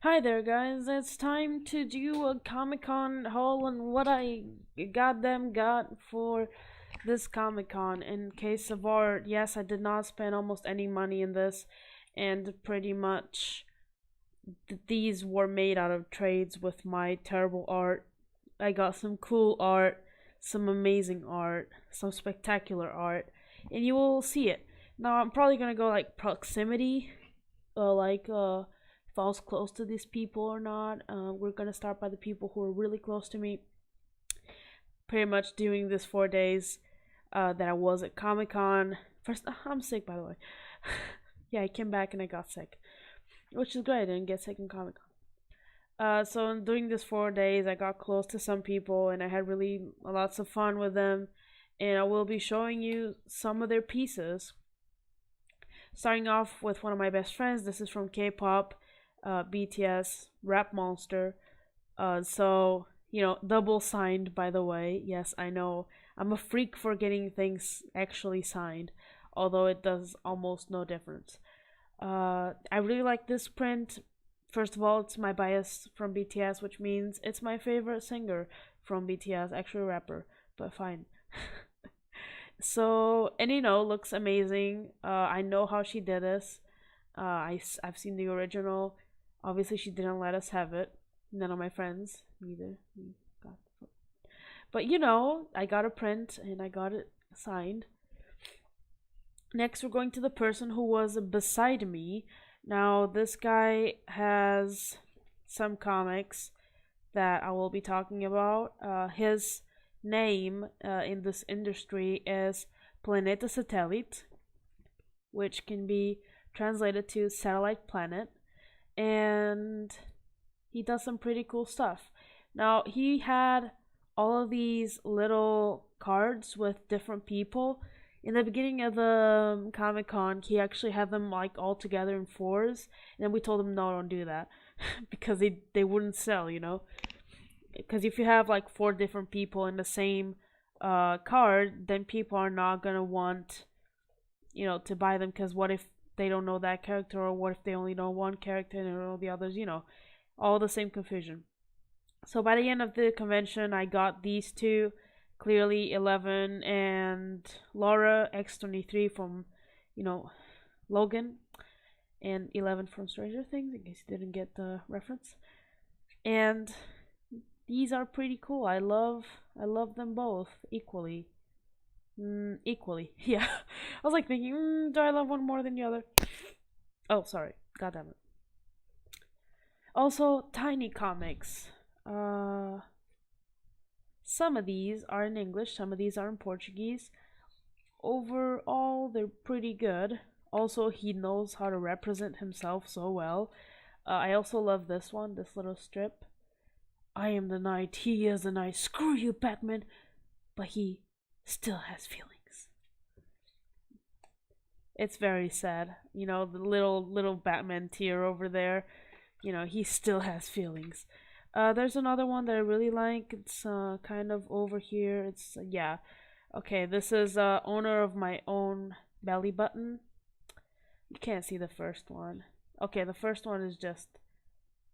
Hi there, guys. It's time to do a Comic Con haul on what I goddamn got for this Comic Con. In case of art, yes, I did not spend almost any money in this, and pretty much these were made out of trades with my terrible art. I got some cool art, some amazing art, some spectacular art, and you will see it. Now, I'm probably gonna go like proximity, if I was close to these people or not. We're gonna start by the people who are really close to me. Pretty much doing this 4 days that I was at Comic Con. First, I'm sick by the way. Yeah, I came back and I got sick, which is great. I didn't get sick in Comic Con. So in doing this 4 days, I got close to some people and I had really lots of fun with them. And I will be showing you some of their pieces. Starting off with one of my best friends. This is from K-pop, BTS, Rap Monster. Double signed, by the way. Yes, I know. I'm a freak for getting things actually signed, although it does almost no difference. I really like this print. First of all, it's my bias from BTS, which means it's my favorite singer from BTS, actually a rapper, but fine. So, and looks amazing. I know how she did this. I've seen the original. Obviously, she didn't let us have it. None of my friends, neither. Got But I got a print and I got it signed. Next, we're going to the person who was beside me. Now, this guy has some comics that I will be talking about. His name in this industry is Planeta Satellite, which can be translated to Satellite Planet, and he does some pretty cool stuff. Now, he had all of these little cards with different people. In the beginning of the Comic Con, he actually had them like all together in fours, and then we told him no, don't do that, because they wouldn't sell, Because if you have like four different people in the same card, then people are not gonna want, to buy them. Because what if they don't know that character, or what if they only know one character and they don't know the others? All the same confusion. So by the end of the convention, I got these two, clearly 11 and Laura X23 from, Logan, and 11 from Stranger Things, in case you didn't get the reference. And these are pretty cool. I love them both equally. Equally, yeah. I was like thinking, do I love one more than the other? Oh, sorry. God damn it. Also, tiny comics. Some of these are in English, some of these are in Portuguese. Overall, they're pretty good. Also, he knows how to represent himself so well. I also love this one, this little strip. I am the night, he is the night. Screw you, Batman. But he still has feelings. It's very sad. The little Batman tear over there. He still has feelings. There's another one that I really like. It's kind of over here. It's yeah. Okay, this is owner of my own belly button. You can't see the first one. Okay, the first one is just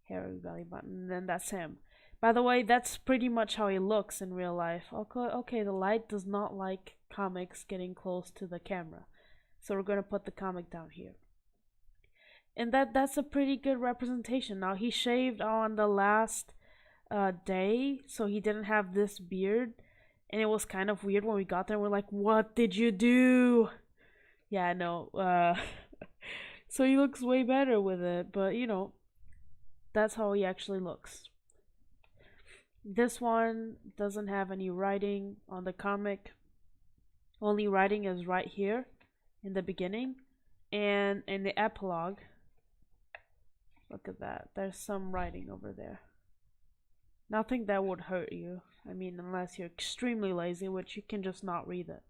hairy belly button. And then that's him. By the way, that's pretty much how he looks in real life. Okay, the light does not like comics getting close to the camera. So we're going to put the comic down here. And that's a pretty good representation. Now, he shaved on the last day, so he didn't have this beard. And it was kind of weird when we got there. We're like, what did you do? Yeah, no. So he looks way better with it. But, that's how he actually looks. This one doesn't have any writing on the comic. Only writing is right here in the beginning. And in the epilogue, look at that. There's some writing over there. Nothing that would hurt you. I mean, unless you're extremely lazy, which you can just not read it.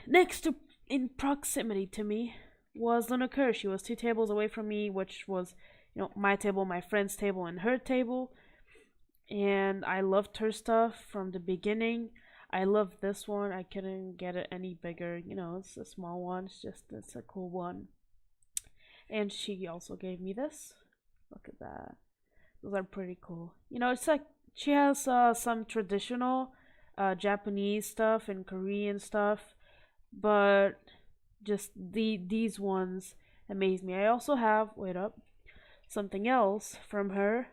Next to, in proximity to me, was Luna Kerr. She was 2 tables away from me, which was, my table, my friend's table, and her table. And I loved her stuff from the beginning. I love this one. I couldn't get it any bigger. It's a small one. It's a cool one. And she also gave me this. Look at that. Those are pretty cool. You know, it's like she has some traditional Japanese stuff and Korean stuff, but just these ones amaze me. I also have, wait up, something else from her.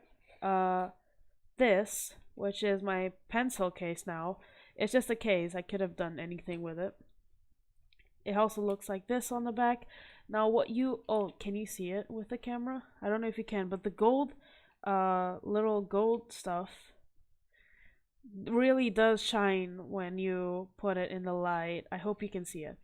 This, which is my pencil case now. It's just a case. I could have done anything with it. It also looks like this on the back. Now can you see it with the camera? I don't know if you can, but the gold, little gold stuff really does shine when you put it in the light. I hope you can see it.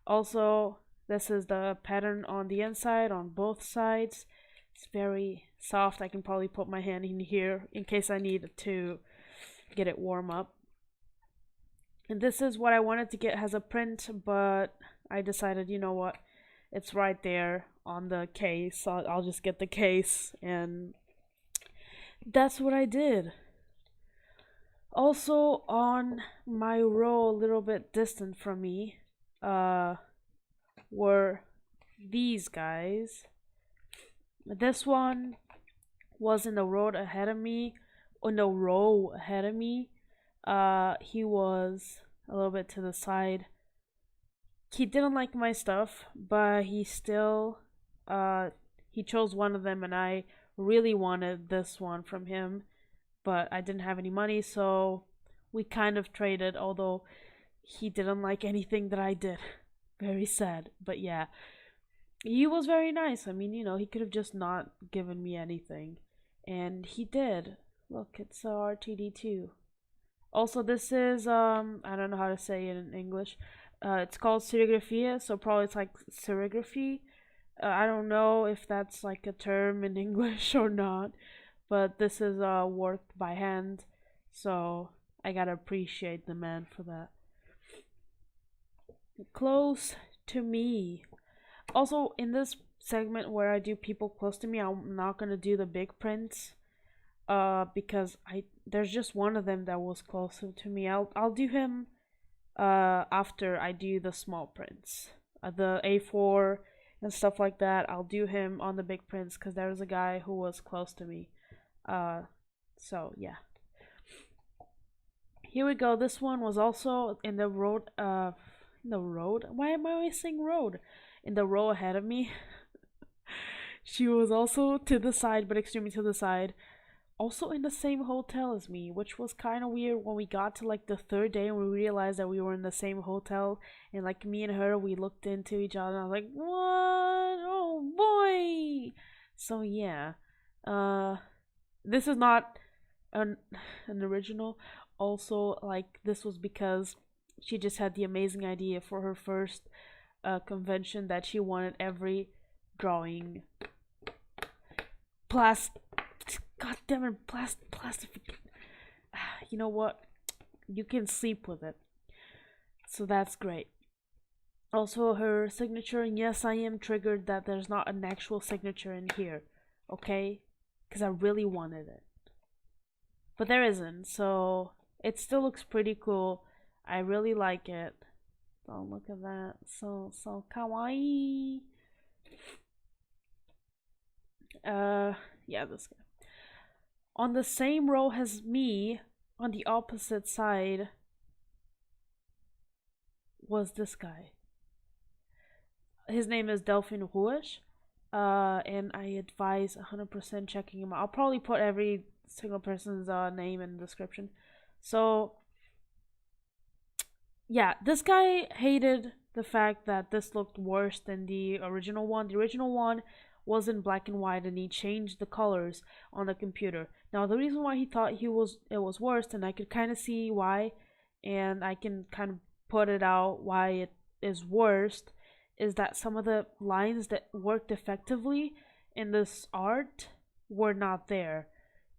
Also, this is the pattern on the inside on both sides. It's very soft. I can probably put my hand in here in case I need to get it warm up. And this is what I wanted to get as a print, but I decided, you know what, it's right there on the case, so I'll just get the case, and that's what I did. Also, on my row, a little bit distant from me, were these guys. This one was in the road ahead of me, on the row ahead of me. He was a little bit to the side. He didn't like my stuff, but he still, he chose one of them, and I really wanted this one from him, but I didn't have any money, so we kind of traded, although he didn't like anything that I did. Very sad, but yeah. He was very nice. I mean, you know, he could have just not given me anything, and he did. Look, it's RTD2. Also, this is, I don't know how to say it in English. It's called serigrafia, so probably it's like serigraphy. I don't know if that's like a term in English or not, but this is work by hand, so I gotta appreciate the man for that. Close to me. Also, in this segment where I do people close to me, I'm not gonna do the big prints, because there's just one of them that was closer to me. I'll do him after I do the small prints, the A4 and stuff like that. I'll do him on the big prints because there was a guy who was close to me. So yeah. Here we go. This one was also in the road. Why am I always saying road? In the row ahead of me. She was also to the side, but extremely to the side. Also in the same hotel as me, which was kind of weird when we got to like the third day and we realized that we were in the same hotel, and like me and her, we looked into each other and I was like, what? Oh boy. So yeah. This is not an original. Also, like, this was because she just had the amazing idea for her first convention that she wanted every drawing God damn it, plastic. You know what? You can sleep with it. So that's great. Also, her signature, and yes, I am triggered that there's not an actual signature in here, okay? Because I really wanted it. But there isn't, so it still looks pretty cool. I really like it. Oh, look at that. So kawaii. Yeah, this guy. On the same row as me, on the opposite side, was this guy. His name is Delfim Ruas, and I advise 100% checking him out. I'll probably put every single person's name in the description. So, yeah, this guy hated the fact that this looked worse than the original one. The original one was in black and white, and he changed the colors on the computer. Now, the reason why he thought it was worse, and I could kind of see why, and I can kind of put it out why it is worst, is that some of the lines that worked effectively in this art were not there,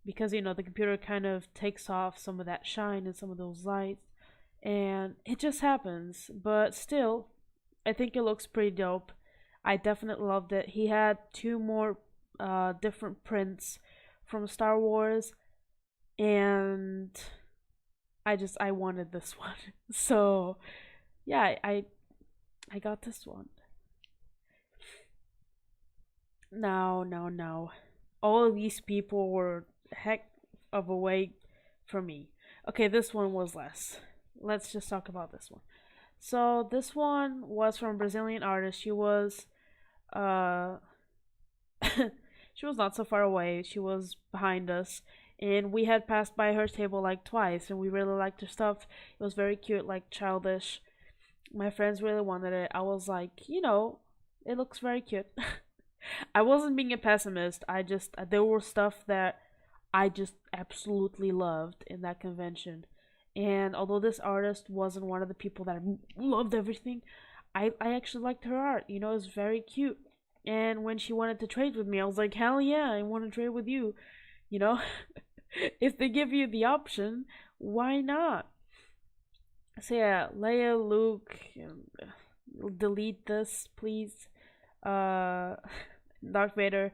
because, you know, the computer kind of takes off some of that shine and some of those lights, and it just happens. But still, I think it looks pretty dope. I definitely loved it. He had 2 more different prints from Star Wars, and I wanted this one. So yeah, I got this one. No, no, no. All of these people were heck of a way for me. Okay, this one was less. Let's just talk about this one. So this one was from a Brazilian artist. She was uh she was not so far away. She was behind us. And we had passed by her table like twice and we really liked her stuff. It was very cute, like childish. My friends really wanted it. I was like, it looks very cute. I wasn't being a pessimist. I just there were stuff that I just absolutely loved in that convention. And although this artist wasn't one of the people that loved everything, I actually liked her art. It was very cute. And when she wanted to trade with me, I was like, hell yeah, I want to trade with you. You know, if they give you the option, why not? So yeah, Leia, Luke, delete this, please. Uh, Darth Vader.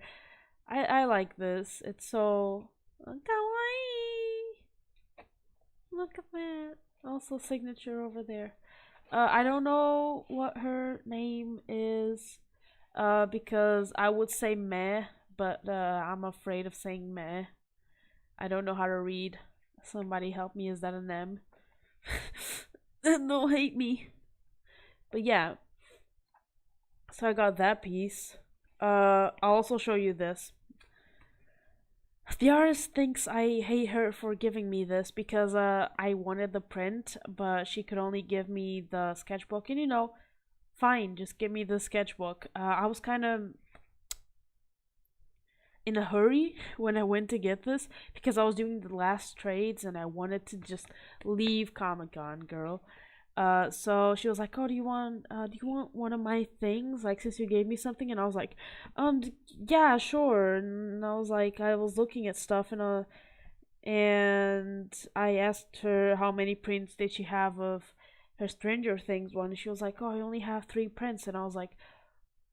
I like this. It's so kawaii. Look at that. Also signature over there. I don't know what her name is. Because I would say meh, but I'm afraid of saying meh. I don't know how to read. Somebody help me. Is that an M? Don't hate me. But yeah. So I got that piece. I'll also show you this. The artist thinks I hate her for giving me this because I wanted the print, but she could only give me the sketchbook. And fine, just give me the sketchbook. I was kind of in a hurry when I went to get this because I was doing the last trades and I wanted to just leave Comic Con, girl. So she was like, "Oh, do you want one of my things? Like, since you gave me something." And I was like, yeah, sure." And I was like, I was looking at stuff and I asked her how many prints did she have of her Stranger Things one. And she was like, "Oh, I only have 3 prints." And I was like,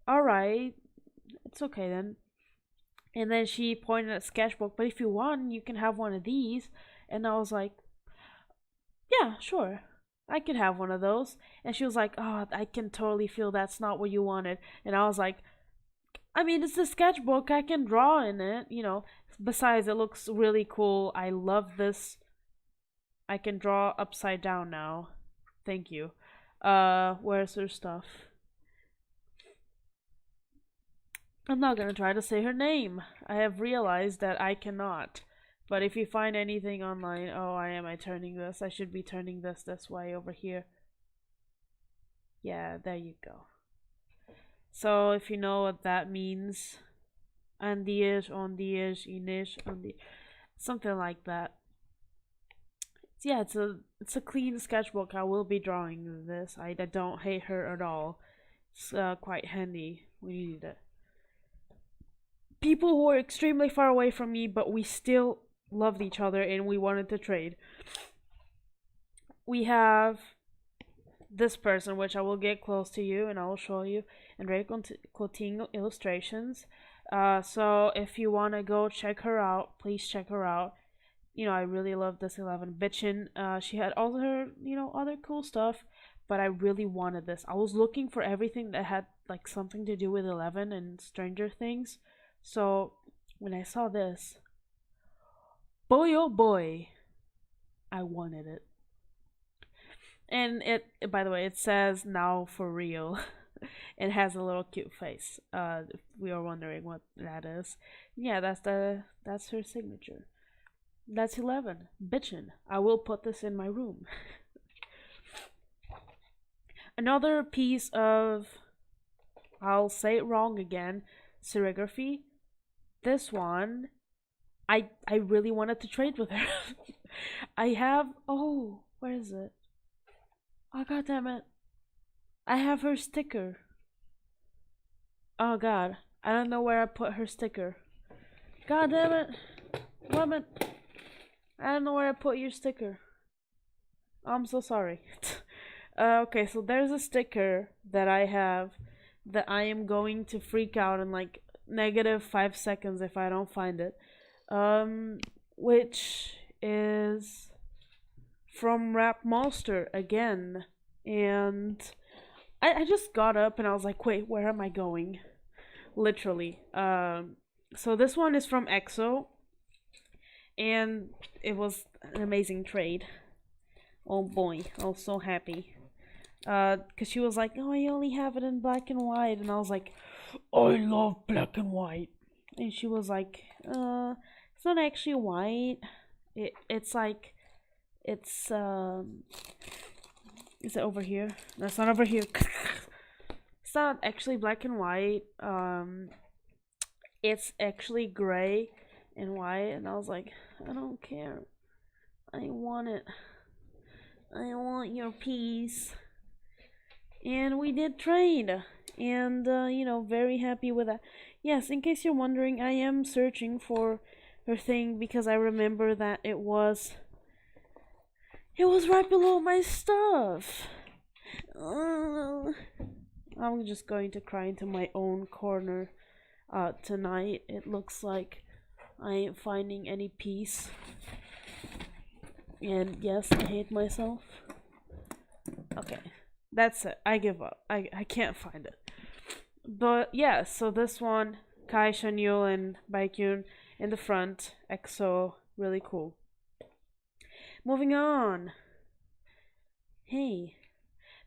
"All right, it's okay then." And then she pointed at sketchbook, "But if you want, you can have one of these." And I was like, "Yeah, sure. I could have one of those." And she was like, "Oh, I can totally feel that's not what you wanted." And I was like, "I mean, it's a sketchbook. I can draw in it. Besides, it looks really cool. I love this. I can draw upside down now. Thank you." Where's her stuff? I'm not gonna try to say her name. I have realized that I cannot. But if you find anything online, oh, I turning this? I should be turning this way over here. Yeah, there you go. So if you know what that means, Andias, Ondias, Inish, Ondi, something like that. Yeah, it's a clean sketchbook. I will be drawing this. I don't hate her at all. It's quite handy when you need it. People who are extremely far away from me, but we still loved each other and we wanted to trade. We have this person, which I will get close to you and I will show you, Andreia Coutinho illustrations. So if you want to go check her out, please check her out. I really love this 11 bitchin'. She had all her, other cool stuff, but I really wanted this. I was looking for everything that had like something to do with 11 and Stranger Things. So when I saw this, boy oh boy, I wanted it. And by the way, it says "now for real." It has a little cute face. If we are wondering what that is, yeah, that's her signature. That's 11. Bitchin'. I will put this in my room. Another piece of, I'll say it wrong again, serigraphy. This one, I really wanted to trade with her. I have, oh, where is it? Oh, god damn it. I have her sticker. Oh god, I don't know where I put her sticker. God damn it. Woman, I don't know where I put your sticker. I'm so sorry. Okay, so there's a sticker that I have that I am going to freak out in like -5 seconds if I don't find it. Which is from Rap Monster again. And I just got up and I was like, wait, where am I going? literally. So this one is from EXO, and it was an amazing trade. Oh boy, I was so happy. Cause she was like, "Oh, I only have it in black and white," and I was like, "I love black and white." And she was like, it's not actually white. It's like, it's is it over here? No, it's not over here. It's not actually black and white. It's actually gray and white, and I was like, I don't care. I want it. I want your piece. And we did trade, and very happy with that. Yes, in case you're wondering, I am searching for her thing because I remember that it was right below my stuff. I'm just going to cry into my own corner tonight. It looks like I ain't finding any peace, and yes, I hate myself. Okay, that's it. I give up. I can't find it. But yeah, so this one, Kai, Shanyeol, and Baekhyun in the front. EXO, really cool. Moving on. Hey,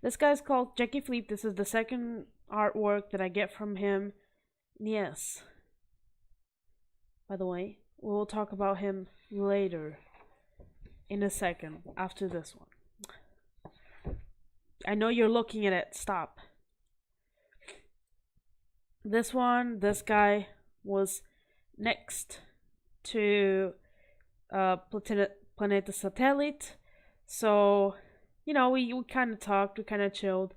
this guy's called Jacky Filipe. This is the second artwork that I get from him. Yes. By the way, we'll talk about him later. In a second, after this one. I know you're looking at it. Stop. This guy was next to Planeta Satellite. So, we kind of talked, we kind of chilled.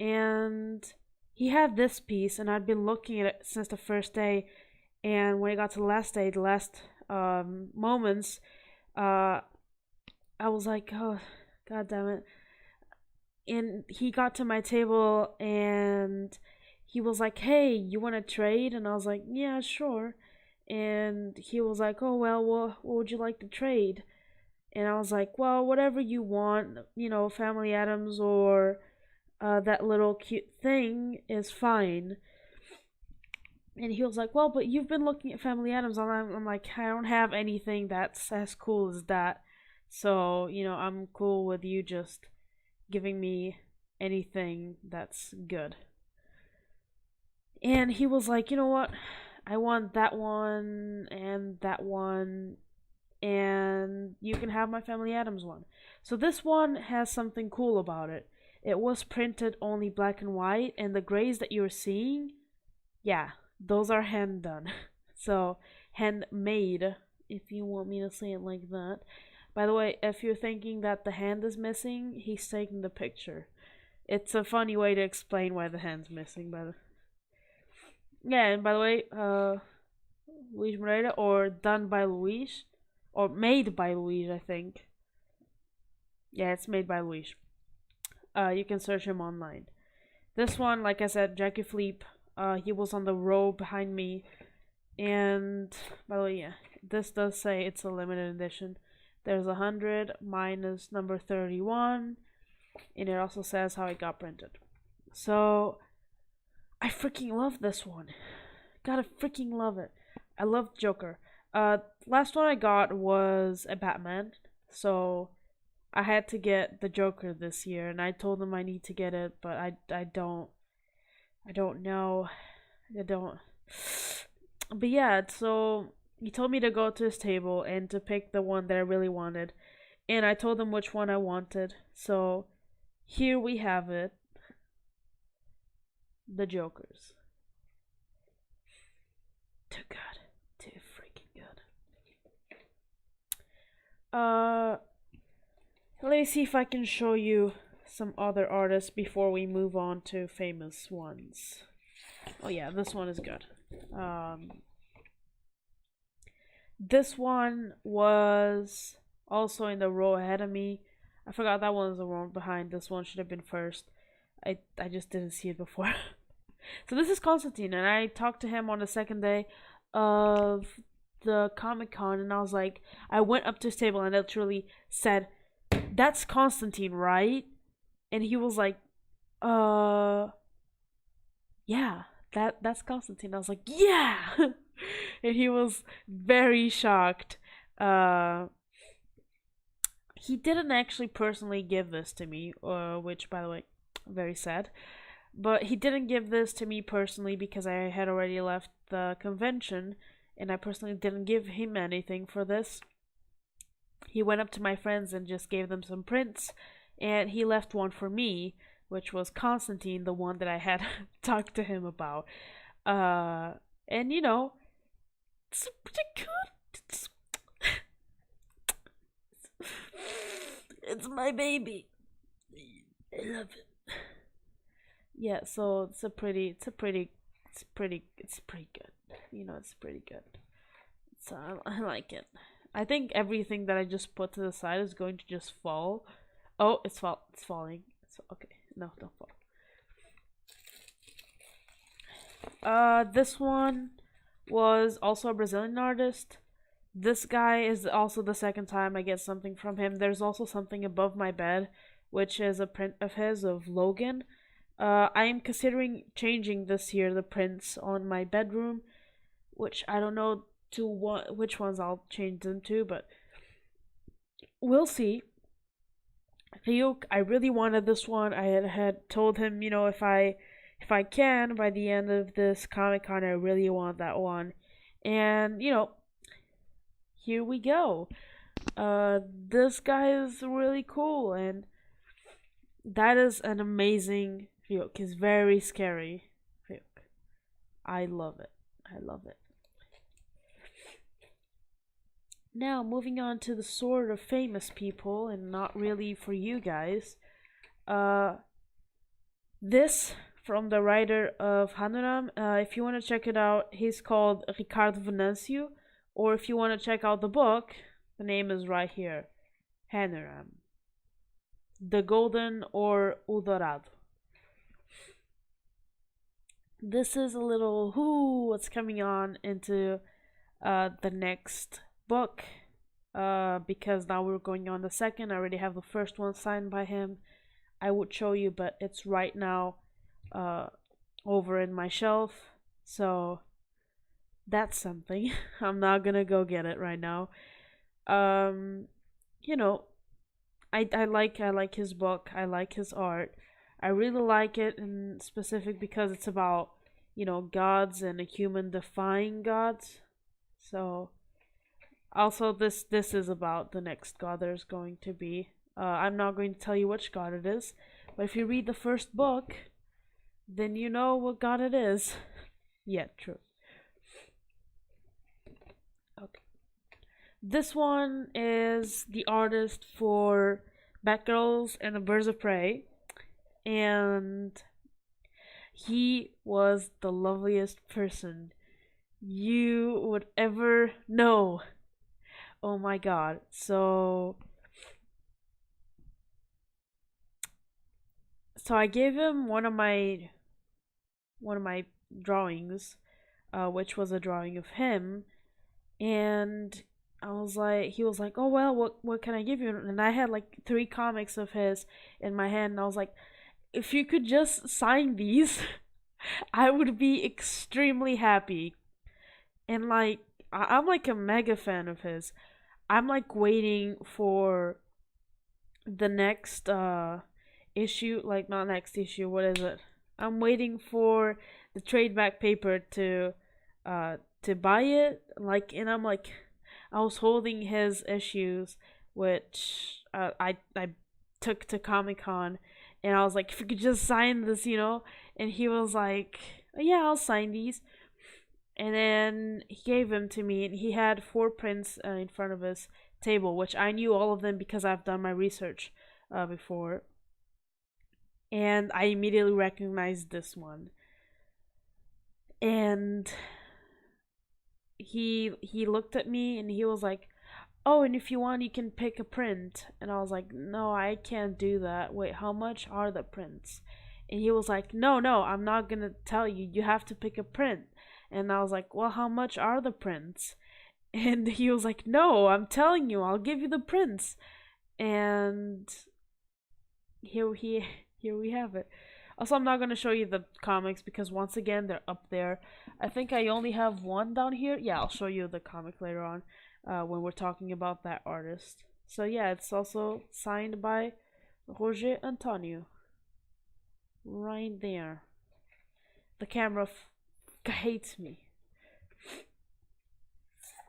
And he had this piece, and I'd been looking at it since the first day. And when it got to the last day, the last moments, I was like, oh, god damn it. And he got to my table, and he was like, hey, you want to trade? And I was like, yeah, sure. And he was like, oh, well, what would you like to trade? And I was like, well, whatever you want, Family Atoms or that little cute thing is fine. And he was like, well, but you've been looking at Family Atoms. I'm like, I don't have anything that's as cool as that. So, I'm cool with you just giving me anything that's good. And he was like, you know what? I want that one, and you can have my Family Atoms one. So this one has something cool about it. It was printed only black and white, and the grays that you're seeing, yeah, those are hand done. So, handmade, if you want me to say it like that. By the way, if you're thinking that the hand is missing, he's taking the picture. It's a funny way to explain why the hand's missing, yeah, and by the way, Luis Moreira, or done by Luis, or made by Luis, I think. Yeah, it's made by Luis. You can search him online. This one, like I said, Jacky Filipe, he was on the row behind me. And, by the way, yeah, this does say it's a limited edition. There's 100 minus number 31. And it also says how it got printed. So, I freaking love this one. Gotta freaking love it. I love Joker. Last one I got was a Batman. So, I had to get the Joker this year. And I told him I need to get it. But I don't know. I don't. But yeah, so he told me to go to his table and to pick the one that I really wanted. And I told him which one I wanted. So here we have it. The Jokers. Too good. Too freaking good. Let me see if I can show you some other artists before we move on to famous ones. Oh yeah, this one is good. This one was also in the row ahead of me. I forgot that one was the one behind. This one should have been first. I just didn't see it before. So this is Constantine, and I talked to him on the second day of the Comic-Con, and I was like, I went up to his table and literally said, that's Constantine, right? And he was like, yeah, that's Constantine. I was like, yeah. And he was very shocked. Uh he didn't actually personally give this to me, which by the way, very sad. But he didn't give this to me personally because I had already left the convention and I personally didn't give him anything for this. He went up to my friends and just gave them some prints, and he left one for me, which was Constantine, the one that I had talked to him about. And it's pretty good. It's my baby. I love it. Yeah, so it's pretty good. It's pretty good. So I like it. I think everything that I just put to the side is going to just fall. Oh, it's falling. Okay. No, don't fall. This one was also a Brazilian artist. This guy is also the second time I get something from him. There's also something above my bed, which is a print of his of Logan. I am considering changing this year the prints on my bedroom, which I don't know which ones I'll change them to, but we'll see. Ryuk, I really wanted this one. I had told him, if I can by the end of this Comic Con, I really want that one, and here we go. This guy is really cool, and that is an amazing Ryuk. He's very scary. Ryuk, I love it. I love it. Now, moving on to the sort of famous people, and not really for you guys. This from the writer of Hanuram. If you want to check it out, he's called Ricardo Venancio. Or if you want to check out the book, the name is right here. Hanuram. The Golden or O Dourado. This is a little what's coming on into the next book, because now we're going on the second. I already have the first one signed by him. I would show you, but it's right now over in my shelf, so that's something. I'm not gonna go get it right now. You know, I like his book. I like his art. I really like it in specific because it's about gods and a human defying gods. So also this is about the next god there's going to be. I'm not going to tell you which god it is, but if you read the first book, then you know what god it is. Yeah, true. Okay. This one is the artist for Batgirls and the Birds of Prey, and he was the loveliest person you would ever know. Oh my god. So I gave him one of my drawings, which was a drawing of him, and he was like, oh well, what can I give you? And I had like 3 comics of his in my hand, and I was like, if you could just sign these, I would be extremely happy. And like, I'm like a mega fan of his. I'm like waiting for the next issue, like not next issue, what is it? I'm waiting for the trade back paper to buy it. Like, and I'm like, I was holding his issues, which I took to Comic-Con, and I was like, if you could just sign this, and he was like, yeah, I'll sign these. And then he gave them to me, and he had 4 prints in front of his table, which I knew all of them because I've done my research before. And I immediately recognized this one. And he looked at me and he was like, oh, and if you want, you can pick a print. And I was like, no, I can't do that. Wait, how much are the prints? And he was like, no, I'm not gonna tell you. You have to pick a print. And I was like, well, how much are the prints? And he was like, no, I'm telling you, I'll give you the prints. And here we have it. Also, I'm not going to show you the comics because once again, they're up there. I think I only have one down here. Yeah, I'll show you the comic later on when we're talking about that artist. So yeah, it's also signed by Rogê Antonio. Right there. The camera hates me.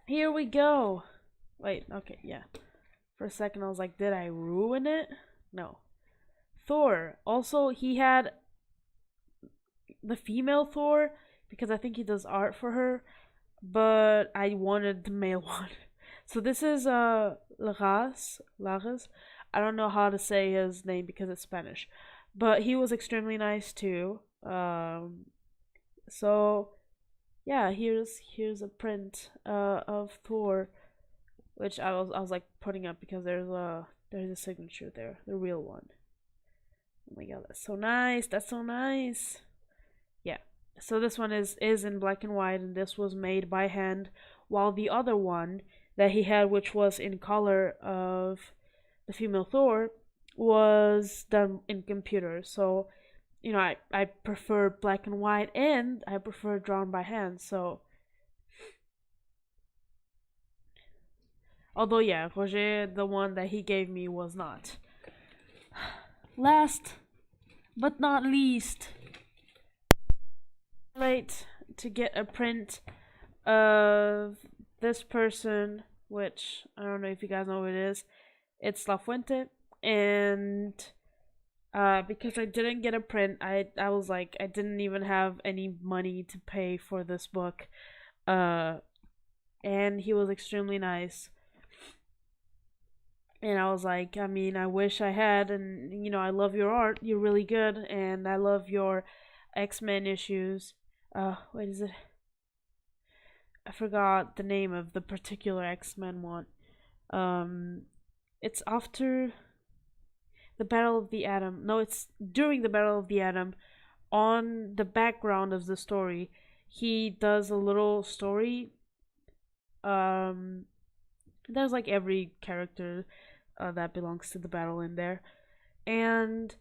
Here we go. Wait, okay, yeah. For a second I was like, did I ruin it? No. Thor. Also, he had the female Thor because I think he does art for her, but I wanted the male one. So this is Larraz. I don't know how to say his name because it's Spanish, but he was extremely nice too. So yeah, here's a print of Thor, which I was like putting up because there's a signature there, the real one. Oh my god, that's so nice. That's so nice. Yeah. So this one is in black and white, and this was made by hand, while the other one that he had, which was in color of the female Thor, was done in computer. So, you know, I prefer black and white, and I prefer drawn by hand. So, although yeah, Rogê, the one that he gave me was not. Last but not least, right, to get a print of this person, which I don't know if you guys know who it is. It's Lafuente, and because I didn't get a print, I was like, I didn't even have any money to pay for this book, and he was extremely nice. And I was like, I mean, I wish I had, and you know, I love your art, you're really good, and I love your X-Men issues. What is it? I forgot the name of the particular X-Men one. It's after the Battle of the Atom. No, it's during the Battle of the Atom. On the background of the story, he does a little story. There's like every character that belongs to the battle in there, and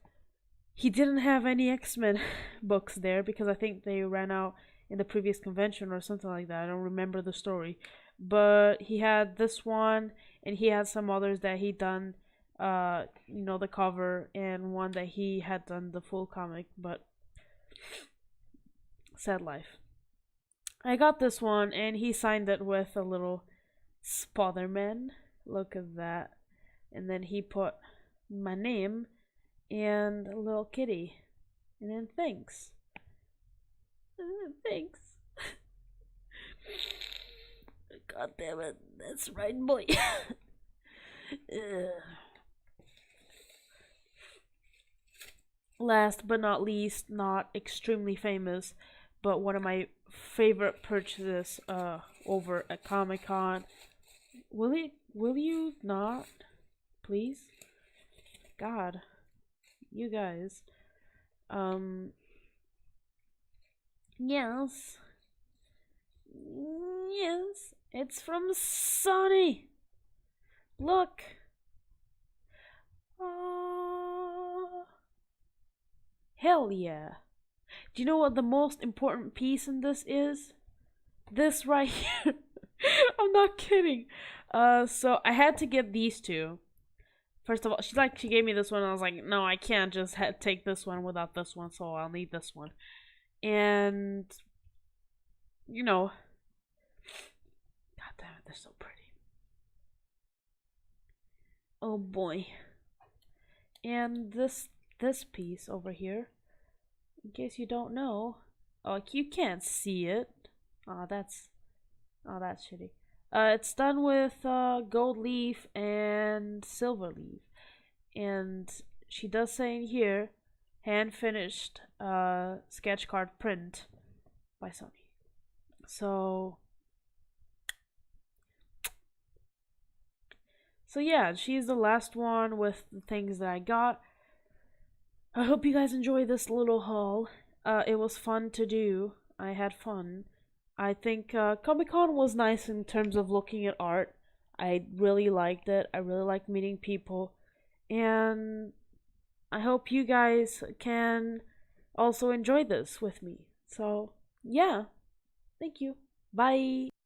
he didn't have any X-Men books there because I think they ran out in the previous convention or something like that. I don't remember the story, but he had this one, and he had some others that he done, you know, the cover, and one that he had done the full comic. But sad life. I got this one, and he signed it with a little Spider-Man. Look at that. And then he put my name and a little kitty. And then thanks. Thanks. God damn it. That's right, boy. Last but not least, not extremely famous, but one of my favorite purchases over at Comic-Con. Will you not? Please? God. You guys. Yes. Yes. It's from Soni. Look. Hell yeah. Do you know what the most important piece in this is? This right here. I'm not kidding. So I had to get these two. First of all, she gave me this one, and I was like, no, I can't just take this one without this one, so I'll need this one. And, you know, god damn it, they're so pretty. Oh boy. And this piece over here, in case you don't know, oh, you can't see it. Oh, that's shitty. It's done with gold leaf and silver leaf, and she does say in here, hand finished sketch card print by Soni. So yeah, she's the last one with the things that I got. I hope you guys enjoy this little haul. It was fun to do. I had fun. I think Comic-Con was nice in terms of looking at art. I really liked it. I really liked meeting people. And I hope you guys can also enjoy this with me. So, yeah. Thank you. Bye.